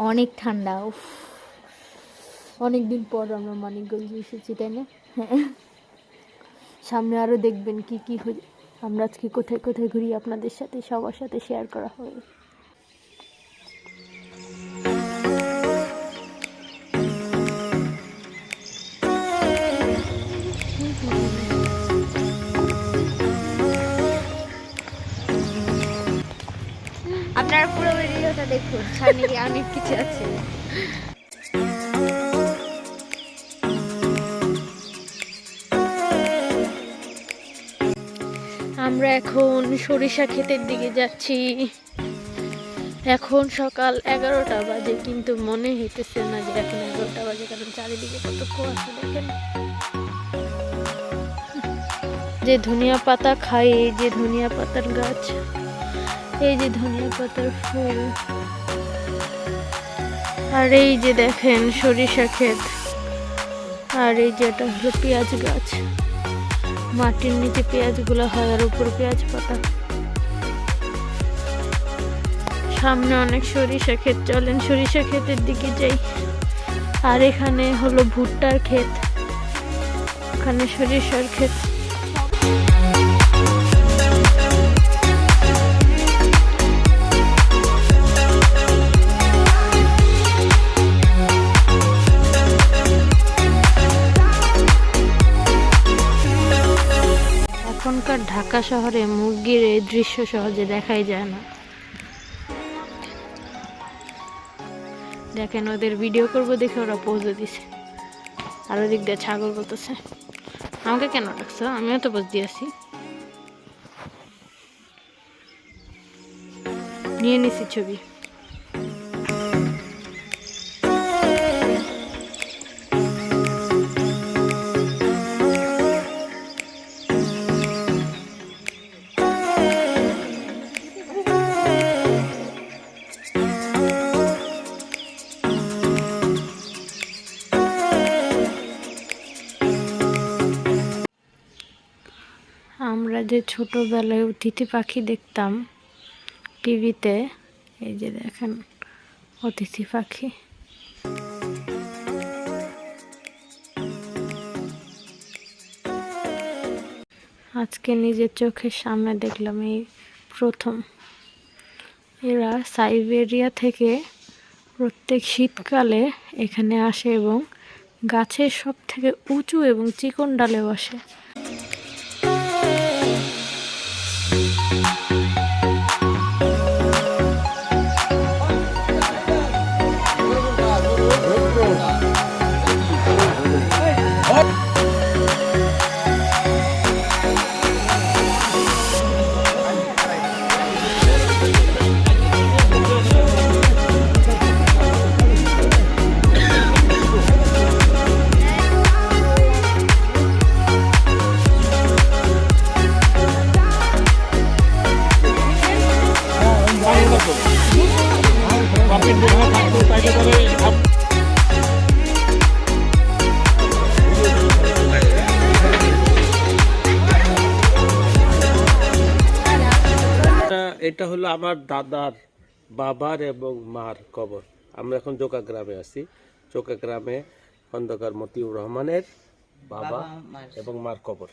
অনেক ঠান্ডা। উফ, অনেকদিন পর আমরা মানিকগঞ্জ এসেছি, তাই না? হ্যাঁ, সামনে আরও দেখবেন কি কি আমরা আজকে কোথায় কোথায় ঘুরি আপনাদের সাথে সবার সাথে শেয়ার করা হবে। আপনারা পুরো ভিডিওটা দেখুন, সামনে অনেক কিছু আছে। আমরা এখন সরিষা ক্ষেতের দিকে যাচ্ছি। এখন সকাল 11টা বাজে, কিন্তু মনে হইতেছে না যে এখন 11টা বাজে, কারণ চারিদিকে কত কুয়াশা দেখেন। যে ধনিয়া পাতা খাই, এই যে ধনিয়া পাতার গাছ, এই যে ধনিয়া পাতার ফুল, আর এই যে দেখেন সরিষা ক্ষেত, আর এই যেটা হলো পেঁয়াজ গাছ। মাটির নিচে পেঁয়াজগুলো হয় আর উপর পেঁয়াজ পাতা। সামনে অনেক সরিষা ক্ষেত, চলেন সরিষা ক্ষেতের দিকে যাই। আর এখানে হলো ভুট্টার ক্ষেত, এখানে সরিষার ক্ষেত। এখনকার ঢাকা শহরে মুরগির এই দৃশ্য সহজে দেখাই যায় না। দেখেন, ওদের ভিডিও করবো দেখে ওরা পোজও দিছে, আর ওদিক দিয়ে ছাগল বলতেছে আমাকে কেন ডাকছো, আমিও তো পোজ দিয়েছি। নিয়ে নিছি ছবি। আমরা যে ছোটবেলায় অতিথি পাখি দেখতাম টিভিতে, এই যে দেখেন অতিথি পাখি। আজকে নিজের চোখের সামনে দেখলাম এই প্রথম। এরা সাইবেরিয়া থেকে প্রত্যেক শীতকালে এখানে আসে এবং গাছের সব থেকে উঁচু এবং চিকন ডালে বসে। এটা হলো আমার দাদার বাবার এবং মার কবর। আমরা এখন জোকা গ্রামে আছি। জোকা গ্রামে খন্দকার মতিউর রহমানের বাবা এবং মার কবর।